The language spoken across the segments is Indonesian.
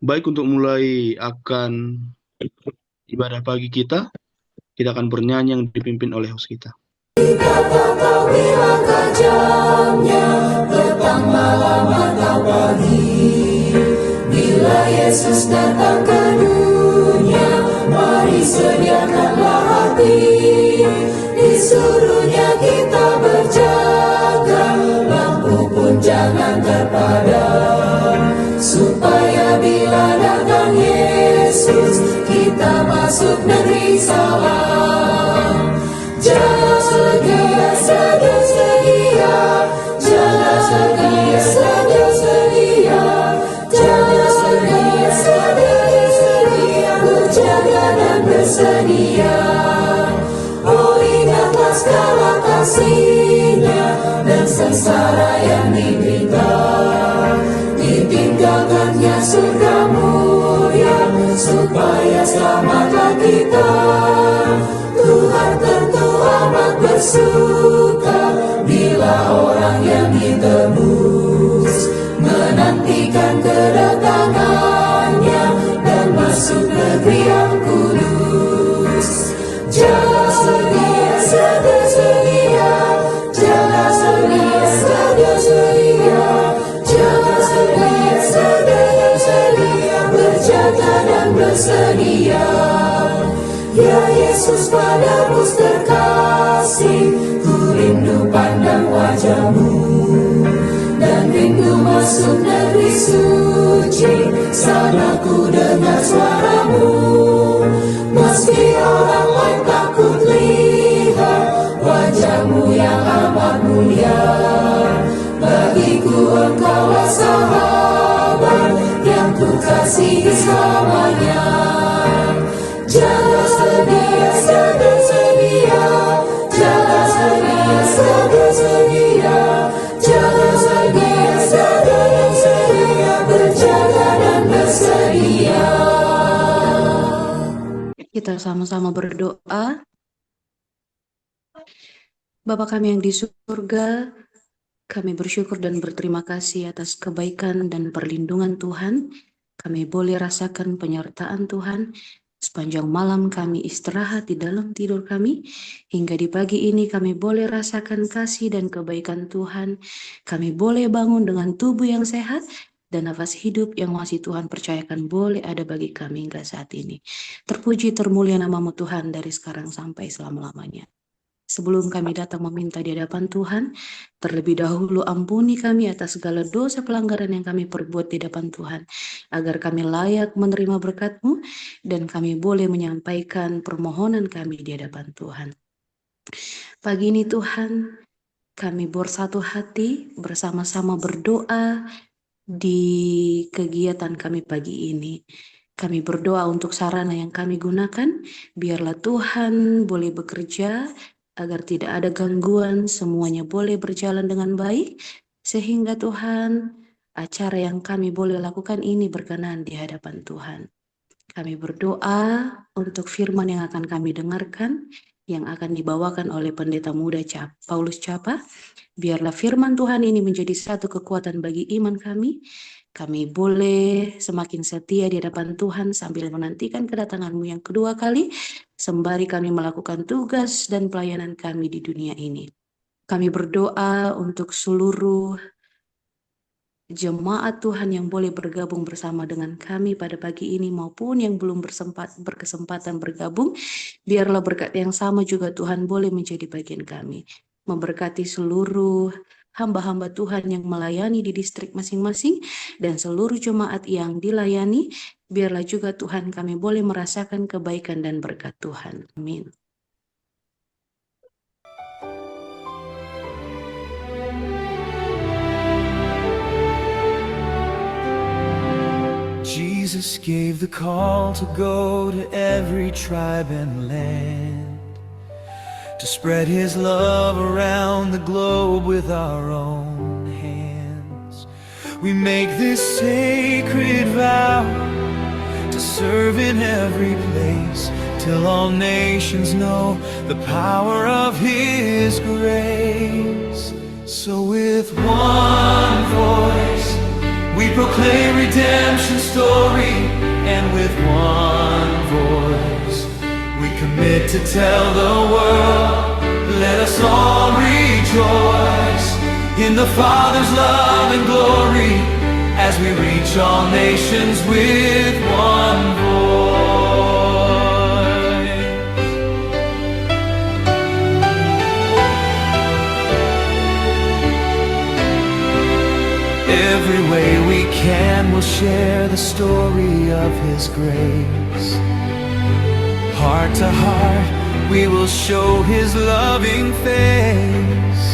Baik, untuk mulai akan ibadah pagi kita akan bernyanyi yang dipimpin oleh host kita. Kita tak tahu bilangkah jamnya, petang, malam atau pagi. Bila Yesus datang ke dunia, mari sediakanlah hati. Disuruhnya kita berjaga, lampu pun jangan terpadam, supaya bila datang Yesus, kita masuk negeri salam. Jaga sedia, sedia, sedia. Jaga sedia, sedia, sedia. Jaga sedia, sedia, sedia. Berjaga dan bersedia. Oh, ingatlah segala kasih-Nya dan sengsara yang diderita. Ditinggalkannya surga mulia, supaya selamatlah kita. Tuhan tentu amat bersuka bila orang yang ditebus menantikan kedatangannya dan masuk negeri yang kudus. Jaga sedia, sedia, sedia. Jaga sedia, sedia, sedia. Jaga sedia, sedia, sedia. Berjaga dan bersedia. Ya Yesus, padamu terkasih, ku rindu pandang wajah-Mu dan rindu masuk negeri suci, sana ku dengar suara-Mu. Meski orang lain takut lihat wajah-Mu yang amat mulia, bagiku Engkaulah sahabat yang ku kasihi selamanya. Jaga sedia, sedia, sedia. Jaga sedia, sedia, sedia. Jaga sedia, sedia, sedia. Berjaga dan bersedia. Kita sama-sama berdoa. Bapa kami yang di surga, kami bersyukur dan berterima kasih atas kebaikan dan perlindungan Tuhan. Kami boleh rasakan penyertaan Tuhan. Sepanjang malam kami istirahat di dalam tidur kami, hingga di pagi ini kami boleh rasakan kasih dan kebaikan Tuhan. Kami boleh bangun dengan tubuh yang sehat dan nafas hidup yang masih Tuhan percayakan boleh ada bagi kami hingga saat ini. Terpuji termulia nama-Mu Tuhan dari sekarang sampai selama-lamanya. Sebelum kami datang meminta di hadapan Tuhan, terlebih dahulu ampuni kami atas segala dosa pelanggaran yang kami perbuat di hadapan Tuhan, agar kami layak menerima berkat-Mu dan kami boleh menyampaikan permohonan kami di hadapan Tuhan. Pagi ini Tuhan, kami bersatu hati bersama-sama berdoa di kegiatan kami pagi ini. Kami berdoa untuk sarana yang kami gunakan, biarlah Tuhan boleh bekerja, agar tidak ada gangguan, semuanya boleh berjalan dengan baik, sehingga Tuhan, acara yang kami boleh lakukan ini berkenan di hadapan Tuhan. Kami berdoa untuk firman yang akan kami dengarkan, yang akan dibawakan oleh Pendeta Muda Paulus Capa. Biarlah firman Tuhan ini menjadi satu kekuatan bagi iman kami. Kami boleh semakin setia di hadapan Tuhan sambil menantikan kedatangan-Mu yang kedua kali, sembari kami melakukan tugas dan pelayanan kami di dunia ini. Kami berdoa untuk seluruh jemaat Tuhan yang boleh bergabung bersama dengan kami pada pagi ini maupun yang belum berkesempatan bergabung. Biarlah berkat yang sama juga Tuhan boleh menjadi bagian kami. Memberkati seluruh hamba-hamba Tuhan yang melayani di distrik masing-masing dan seluruh jemaat yang dilayani. Biarlah juga Tuhan kami boleh merasakan kebaikan dan berkat Tuhan. Amin. Jesus gave the call to go to every tribe and land, to spread His love around the globe with our own hands. We make this sacred vow to serve in every place, till all nations know the power of His grace. So with one voice we proclaim redemption's story, commit to tell the world. Let us all rejoice in the Father's love and glory as we reach all nations with one voice. Every way we can, we'll share the story of His grace. Heart to heart, we will show His loving face.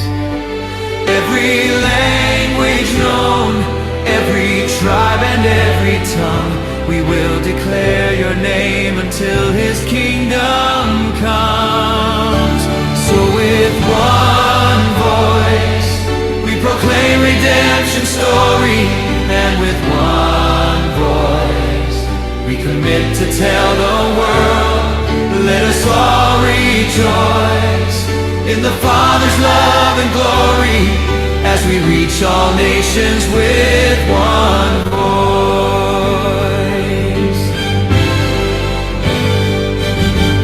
Every language known, every tribe and every tongue, we will declare your name until His kingdom comes. So with one voice, we proclaim redemption story, and with one voice, we commit to tell the world. Let us all rejoice in the Father's love and glory as we reach all nations with one voice.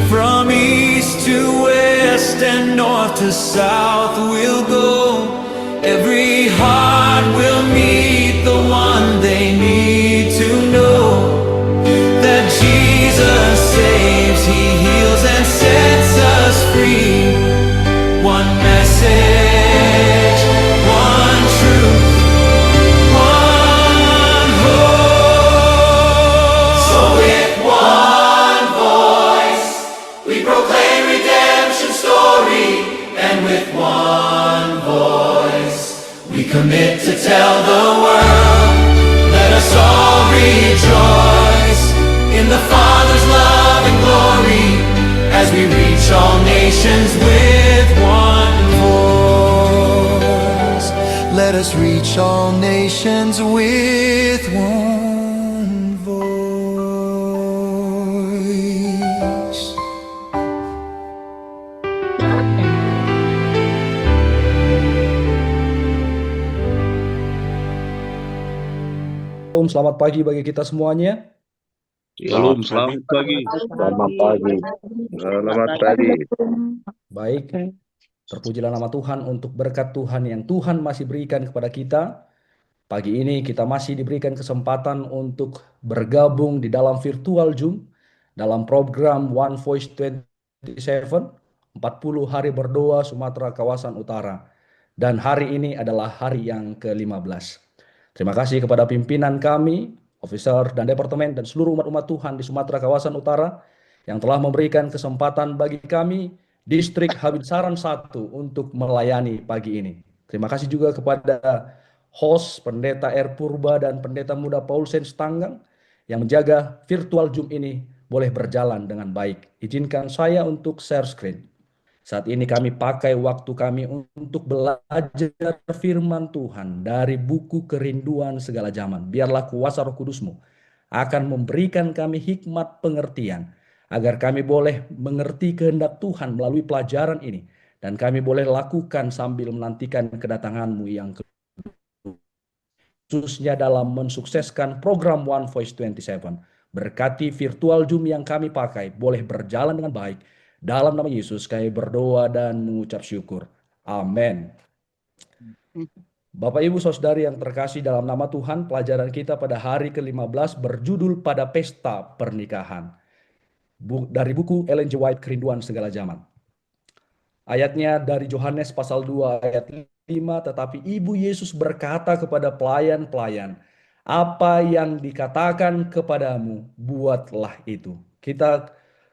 From east to west and north to south we'll go. Every heart will meet the one they need to know, that Jesus saves, He heals and sets us free. One message, one truth, one hope. So with one voice, we proclaim redemption story, and with one voice, we commit to tell the world. Let us all rejoice in the Father's love and glory as we reach all nations with one voice. Let us reach all nations with one voice. Selamat pagi bagi kita semuanya. Shalom, selamat pagi. Selamat pagi. Selamat pagi. Baik, terpujilah nama Tuhan untuk berkat Tuhan yang Tuhan masih berikan kepada kita. Pagi ini kita masih diberikan kesempatan untuk bergabung di dalam virtual Zoom dalam program One Voice 27, 40 hari berdoa Sumatera kawasan utara. Dan hari ini adalah hari yang ke-15. Terima kasih kepada pimpinan kami, officer dan departemen dan seluruh umat-umat Tuhan di Sumatera kawasan utara yang telah memberikan kesempatan bagi kami Distrik Habissaran 1 untuk melayani pagi ini. Terima kasih juga kepada host Pendeta R. Purba dan Pendeta Muda Paulsen Stanggang yang menjaga virtual Zoom ini boleh berjalan dengan baik. Izinkan saya untuk share screen. Saat ini kami pakai waktu kami untuk belajar firman Tuhan dari buku Kerinduan Segala Zaman. Biarlah kuasa Roh Kudus-Mu akan memberikan kami hikmat pengertian, agar kami boleh mengerti kehendak Tuhan melalui pelajaran ini. Dan kami boleh lakukan sambil menantikan kedatangan-Mu yang khususnya dalam mensukseskan program One Voice 27. Berkati virtual Zoom yang kami pakai boleh berjalan dengan baik. Dalam nama Yesus kami berdoa dan mengucap syukur. Amin. Bapak Ibu Saudari yang terkasih dalam nama Tuhan, pelajaran kita pada hari ke-15 berjudul pada pesta pernikahan. Dari buku Ellen G. White Kerinduan Segala Zaman. Ayatnya dari Yohanes pasal 2 ayat 5, tetapi Ibu Yesus berkata kepada pelayan-pelayan, apa yang dikatakan kepadamu, buatlah itu.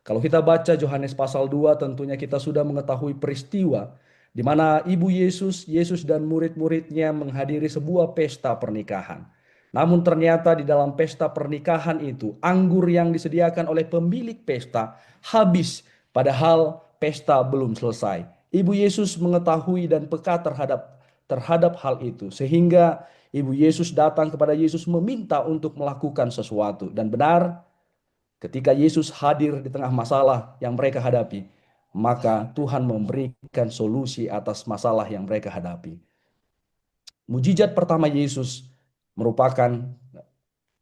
Kalau kita baca Yohanes pasal 2, tentunya kita sudah mengetahui peristiwa di mana Ibu Yesus dan murid-muridnya menghadiri sebuah pesta pernikahan. Namun ternyata di dalam pesta pernikahan itu, anggur yang disediakan oleh pemilik pesta habis, padahal pesta belum selesai. Ibu Yesus mengetahui dan peka terhadap hal itu, sehingga Ibu Yesus datang kepada Yesus meminta untuk melakukan sesuatu. Dan benar, ketika Yesus hadir di tengah masalah yang mereka hadapi, maka Tuhan memberikan solusi atas masalah yang mereka hadapi. Mujizat pertama Yesus merupakan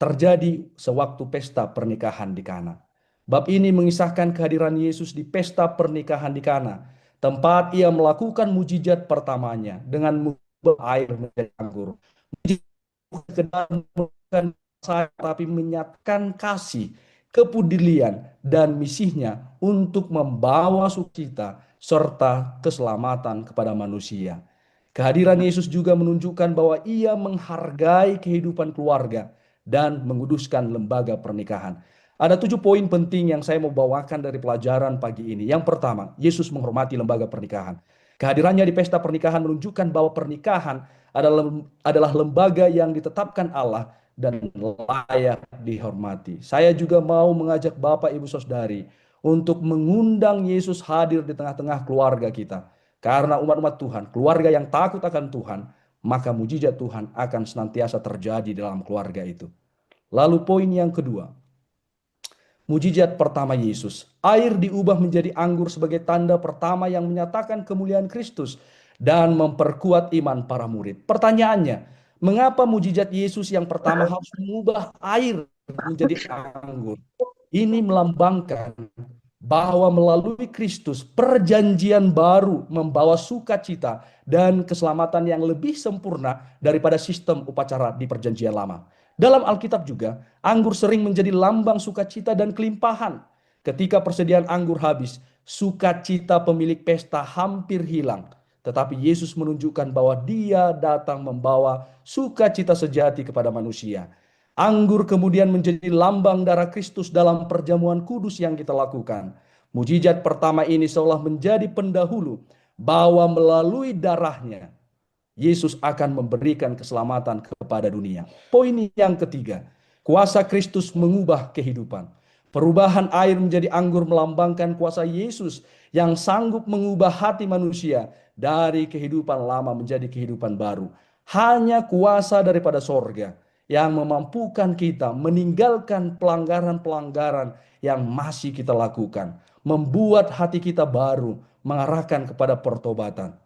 terjadi sewaktu pesta pernikahan di Kana. Bab ini mengisahkan kehadiran Yesus di pesta pernikahan di Kana, tempat ia melakukan mujizat pertamanya dengan mengubah air menjadi anggur. Mujizat bukan sekedar bukan tapi menyatakan kasih, kepedulian, dan misinya untuk membawa sukacita serta keselamatan kepada manusia. Kehadiran Yesus juga menunjukkan bahwa ia menghargai kehidupan keluarga dan menguduskan lembaga pernikahan. Ada 7 poin penting yang saya mau bawakan dari pelajaran pagi ini. Yang pertama, Yesus menghormati lembaga pernikahan. Kehadirannya di pesta pernikahan menunjukkan bahwa pernikahan adalah lembaga yang ditetapkan Allah dan layak dihormati. Saya juga mau mengajak Bapak Ibu Saudari untuk mengundang Yesus hadir di tengah-tengah keluarga kita. Karena umat-umat Tuhan, keluarga yang takut akan Tuhan, maka mujizat Tuhan akan senantiasa terjadi dalam keluarga itu. Lalu poin yang kedua, mujizat pertama Yesus. Air diubah menjadi anggur sebagai tanda pertama yang menyatakan kemuliaan Kristus dan memperkuat iman para murid. Pertanyaannya, mengapa mujizat Yesus yang pertama harus mengubah air menjadi anggur? Ini melambangkan bahwa melalui Kristus perjanjian baru membawa sukacita dan keselamatan yang lebih sempurna daripada sistem upacara di perjanjian lama. Dalam Alkitab juga, anggur sering menjadi lambang sukacita dan kelimpahan. Ketika persediaan anggur habis, sukacita pemilik pesta hampir hilang. Tetapi Yesus menunjukkan bahwa Dia datang membawa sukacita sejati kepada manusia. Anggur kemudian menjadi lambang darah Kristus dalam perjamuan kudus yang kita lakukan. Mujizat pertama ini seolah menjadi pendahulu bahwa melalui darahnya Yesus akan memberikan keselamatan kepada dunia. Poin yang ketiga, kuasa Kristus mengubah kehidupan. Perubahan air menjadi anggur melambangkan kuasa Yesus yang sanggup mengubah hati manusia dari kehidupan lama menjadi kehidupan baru. Hanya kuasa daripada sorga yang memampukan kita meninggalkan pelanggaran-pelanggaran yang masih kita lakukan. Membuat hati kita baru, mengarahkan kepada pertobatan.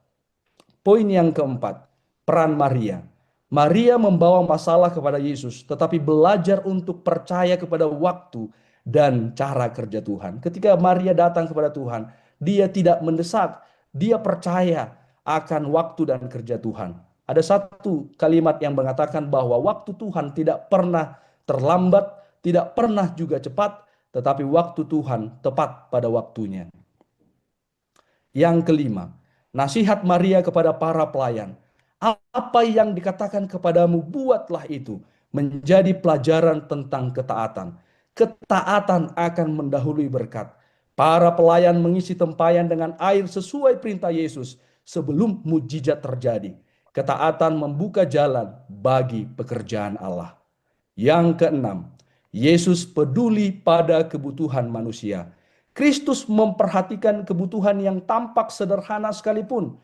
Poin yang keempat, peran Maria. Maria membawa masalah kepada Yesus, tetapi belajar untuk percaya kepada waktu dan cara kerja Tuhan. Ketika Maria datang kepada Tuhan, dia tidak mendesak, dia percaya akan waktu dan kerja Tuhan. Ada satu kalimat yang mengatakan bahwa waktu Tuhan tidak pernah terlambat, tidak pernah juga cepat, tetapi waktu Tuhan tepat pada waktunya. Yang kelima, nasihat Maria kepada para pelayan. Apa yang dikatakan kepadamu, buatlah itu menjadi pelajaran tentang ketaatan. Ketaatan akan mendahului berkat. Para pelayan mengisi tempayan dengan air sesuai perintah Yesus sebelum mujizat terjadi. Ketaatan membuka jalan bagi pekerjaan Allah. Yang keenam, Yesus peduli pada kebutuhan manusia. Kristus memperhatikan kebutuhan yang tampak sederhana sekalipun,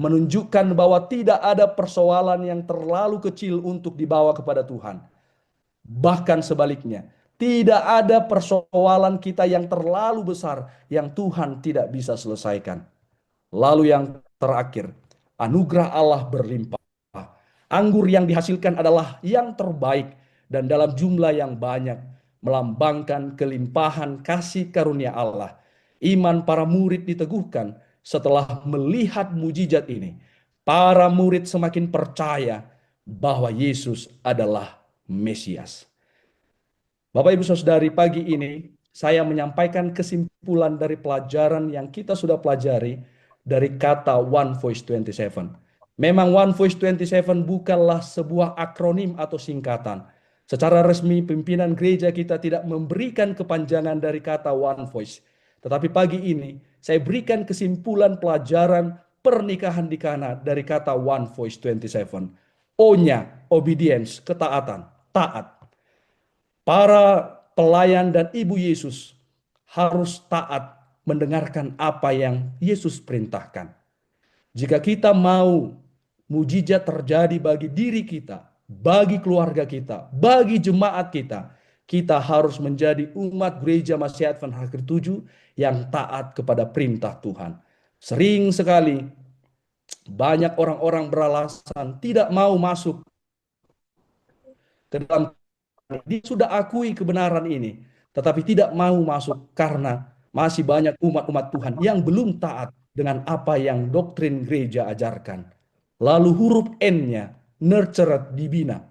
menunjukkan bahwa tidak ada persoalan yang terlalu kecil untuk dibawa kepada Tuhan. Bahkan sebaliknya, tidak ada persoalan kita yang terlalu besar yang Tuhan tidak bisa selesaikan. Lalu yang terakhir, anugerah Allah berlimpah. Anggur yang dihasilkan adalah yang terbaik dan dalam jumlah yang banyak, melambangkan kelimpahan kasih karunia Allah. Iman para murid diteguhkan setelah melihat mujizat ini. Para murid semakin percaya bahwa Yesus adalah Mesias. Bapak Ibu Saudari, pagi ini saya menyampaikan kesimpulan dari pelajaran yang kita sudah pelajari dari kata One Voice 27. Memang One Voice 27 bukanlah sebuah akronim atau singkatan. Secara resmi pimpinan gereja kita tidak memberikan kepanjangan dari kata One Voice. Tetapi pagi ini saya berikan kesimpulan pelajaran pernikahan di Kana dari kata One Voice 27. O-nya, obedience, ketaatan, taat. Para pelayan dan ibu Yesus harus taat mendengarkan apa yang Yesus perintahkan. Jika kita mau mujizat terjadi bagi diri kita, bagi keluarga kita, bagi jemaat kita, kita harus menjadi umat gereja Masih Advent Hari ke-7 yang taat kepada perintah Tuhan. Sering sekali banyak orang-orang beralasan tidak mau masuk ke dalam. Dia sudah akui kebenaran ini, tetapi tidak mau masuk karena masih banyak umat-umat Tuhan yang belum taat dengan apa yang doktrin gereja ajarkan. Lalu huruf N-nya, nurtured, dibina.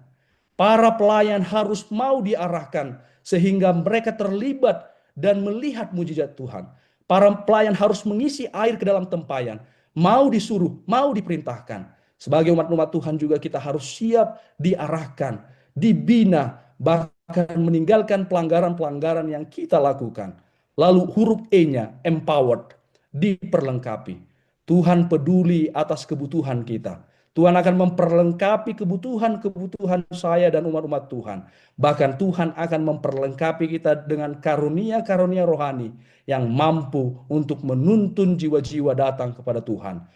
Para pelayan harus mau diarahkan sehingga mereka terlibat dan melihat mujizat Tuhan. Para pelayan harus mengisi air ke dalam tempayan, mau disuruh, mau diperintahkan. Sebagai umat-umat Tuhan juga kita harus siap diarahkan, dibina, bahkan meninggalkan pelanggaran-pelanggaran yang kita lakukan. Lalu huruf E-nya, empowered, diperlengkapi. Tuhan peduli atas kebutuhan kita. Tuhan akan memperlengkapi kebutuhan-kebutuhan saya dan umat-umat Tuhan. Bahkan Tuhan akan memperlengkapi kita dengan karunia-karunia rohani yang mampu untuk menuntun jiwa-jiwa datang kepada Tuhan.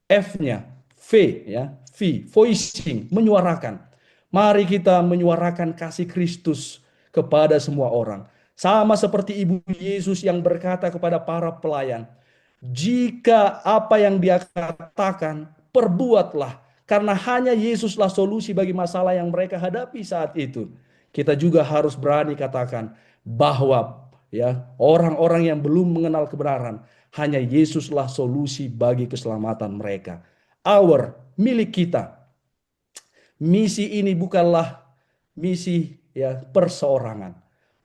F-nya, V ya, V, voicing, menyuarakan. Mari kita menyuarakan kasih Kristus kepada semua orang. Sama seperti Ibu Yesus yang berkata kepada para pelayan, jika apa yang dia katakan, perbuatlah. Karena hanya Yesuslah solusi bagi masalah yang mereka hadapi saat itu. Kita juga harus berani katakan bahwa ya orang-orang yang belum mengenal kebenaran, hanya Yesuslah solusi bagi keselamatan mereka. Our, milik kita. Misi ini bukanlah misi ya perseorangan.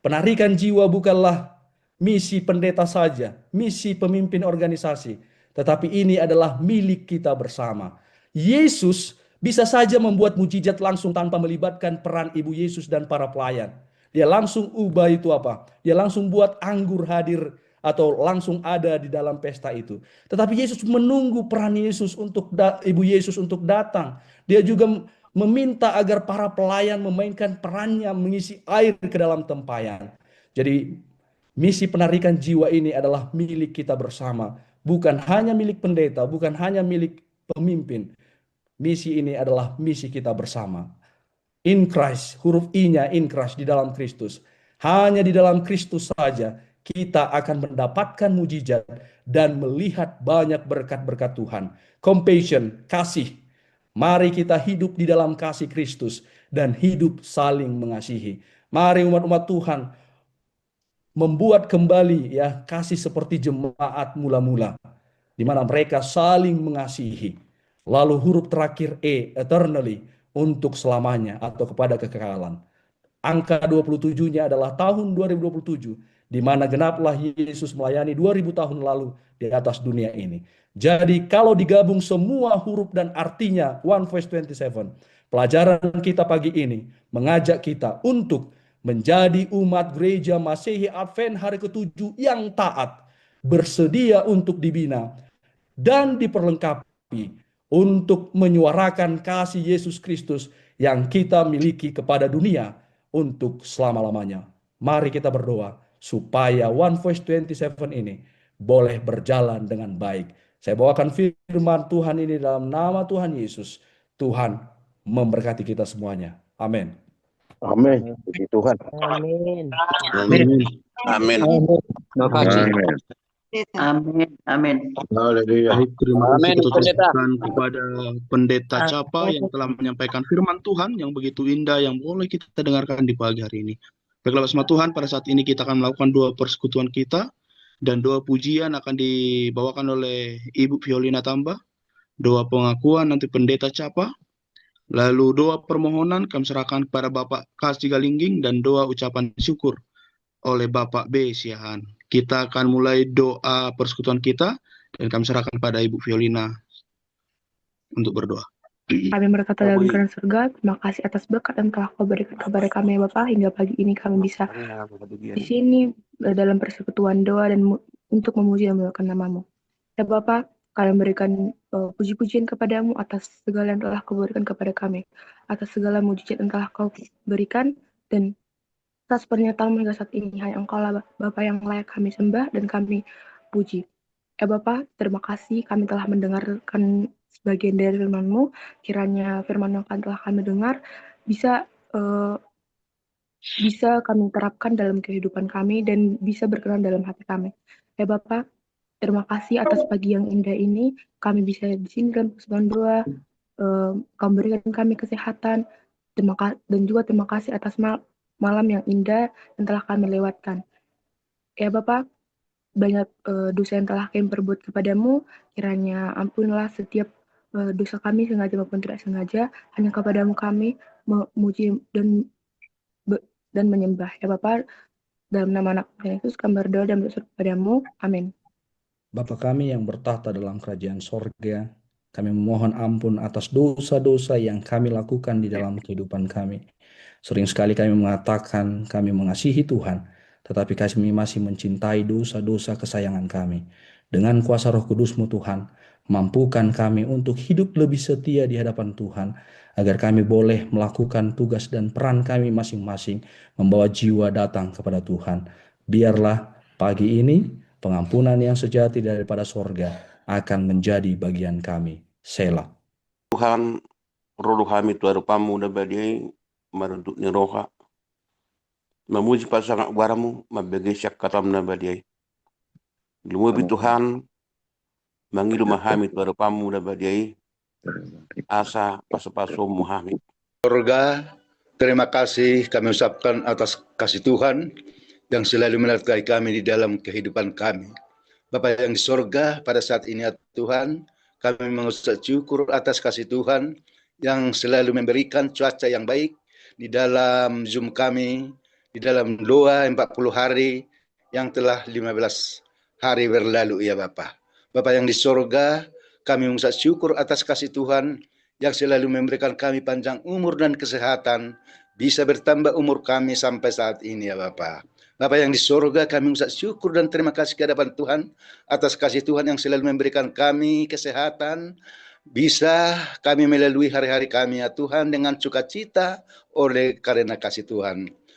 Penarikan jiwa bukanlah misi pendeta saja, misi pemimpin organisasi, tetapi ini adalah milik kita bersama. Yesus bisa saja membuat mujizat langsung tanpa melibatkan peran Ibu Yesus dan para pelayan. Dia langsung ubah itu apa? Dia langsung buat anggur hadir atau langsung ada di dalam pesta itu. Tetapi Yesus menunggu peran Yesus untuk Ibu Yesus untuk datang. Dia juga meminta agar para pelayan memainkan perannya mengisi air ke dalam tempayan. Jadi misi penarikan jiwa ini adalah milik kita bersama. Bukan hanya milik pendeta, bukan hanya milik pemimpin. Misi ini adalah misi kita bersama. In Christ, huruf I-nya in Christ, di dalam Kristus. Hanya di dalam Kristus saja kita akan mendapatkan mujizat dan melihat banyak berkat-berkat Tuhan. Compassion, kasih. Mari kita hidup di dalam kasih Kristus dan hidup saling mengasihi. Mari umat-umat Tuhan membuat kembali ya kasih seperti jemaat mula-mula, di mana mereka saling mengasihi. Lalu huruf terakhir E, eternally, untuk selamanya atau kepada kekekalan. Angka 27-nya adalah tahun 2027, di mana genaplah Yesus melayani 2000 tahun lalu di atas dunia ini. Jadi kalau digabung semua huruf dan artinya 1 verse 27, pelajaran kita pagi ini mengajak kita untuk menjadi umat gereja Masehi Advent hari ke-7 yang taat, bersedia untuk dibina dan diperlengkapi untuk menyuarakan kasih Yesus Kristus yang kita miliki kepada dunia untuk selama-lamanya. Mari kita berdoa supaya 1 verse 27 ini boleh berjalan dengan baik. Saya bawakan firman Tuhan ini dalam nama Tuhan Yesus. Tuhan memberkati kita semuanya. Amin. Amin. Puji Tuhan. Amin. Amin. Amin. Terima kasih. Amin. Amin. Amin. Haleluya. Baik, terima kasih Amin, kita Pendeta. ucapkan kepada Pendeta Capa yang telah menyampaikan firman Tuhan yang begitu indah yang boleh kita dengarkan di pagi hari ini. Baiklah bersama Tuhan, pada saat ini kita akan melakukan doa persekutuan kita dan doa pujian akan dibawakan oleh Ibu Violina Tambah, doa pengakuan nanti Pendeta Capa, lalu doa permohonan kami serahkan kepada Bapak Kasih Galingging dan doa ucapan syukur oleh Bapak B. Siahan. Kita akan mulai doa persekutuan kita dan kami serahkan pada Ibu Violina untuk berdoa. Kami berkata dalam kerajaan surga, terima kasih atas berkat yang telah kau berikan kepada kami ya Bapak, hingga pagi ini kami bisa di sini dalam persekutuan doa dan untuk memuji dan memuliakan namamu. Ya Bapak, kami memberikan puji-pujian kepadamu atas segala yang telah kau berikan kepada kami, atas segala mujizat yang telah kau berikan, dan atas pernyataan hingga saat ini, hanya Engkau lah Bapa yang layak kami sembah dan kami puji. Ya Bapak, terima kasih kami telah mendengarkan sebagian dari firman-Mu. Kiranya firman yang telah kami dengar bisa kami terapkan dalam kehidupan kami dan bisa berkenan dalam hati kami. Ya Bapak, terima kasih atas pagi yang indah ini. Kami bisa di sini dalam persekutuan doa. Kau berikan kami kesehatan. Dan juga terima kasih atas malam yang indah yang telah kami lewatkan. Ya Bapa, banyak dosa yang telah kami perbuat kepadamu, kiranya ampunilah setiap dosa kami sengaja maupun tidak sengaja, hanya kepadamu kami memuji dan menyembah. Ya Bapa, dalam nama anak Yesus kami berdoa dan bersyukur kepadamu. Amin. Bapa kami yang bertahta dalam kerajaan sorga, kami memohon ampun atas dosa-dosa yang kami lakukan di dalam kehidupan kami. Sering sekali kami mengatakan kami mengasihi Tuhan, tetapi kami masih mencintai dosa-dosa kesayangan kami. Dengan kuasa Roh Kudus-Mu Tuhan, mampukan kami untuk hidup lebih setia di hadapan Tuhan, agar kami boleh melakukan tugas dan peran kami masing-masing, membawa jiwa datang kepada Tuhan. Biarlah pagi ini pengampunan yang sejati daripada sorga akan menjadi bagian kami. Selah. Tuhan, roh kami tu arupamu dan badiai maruduk ni roha. Memuji pasangan waramu, mabagi syak katam na badiai. Lumubi Tuhan, mangilu mahami tu arupamu dan badiai. Asa pasu-pasu muhami. Surga, terima kasih kami ucapkan atas kasih Tuhan yang selalu menyertai kami di dalam kehidupan kami. Bapa yang di surga, pada saat ini ya Tuhan, kami mengucap syukur atas kasih Tuhan yang selalu memberikan cuaca yang baik di dalam Zoom kami, di dalam doa 40 hari yang telah 15 hari berlalu ya Bapa. Bapa yang di surga, kami mengucap syukur atas kasih Tuhan yang selalu memberikan kami panjang umur dan kesehatan, bisa bertambah umur kami sampai saat ini ya Bapa. Bapa yang di surga, kami mengucap syukur dan terima kasih ke hadapan Tuhan atas kasih Tuhan yang selalu memberikan kami kesehatan, bisa kami melalui hari-hari kami ya Tuhan dengan sukacita oleh karena kasih Tuhan.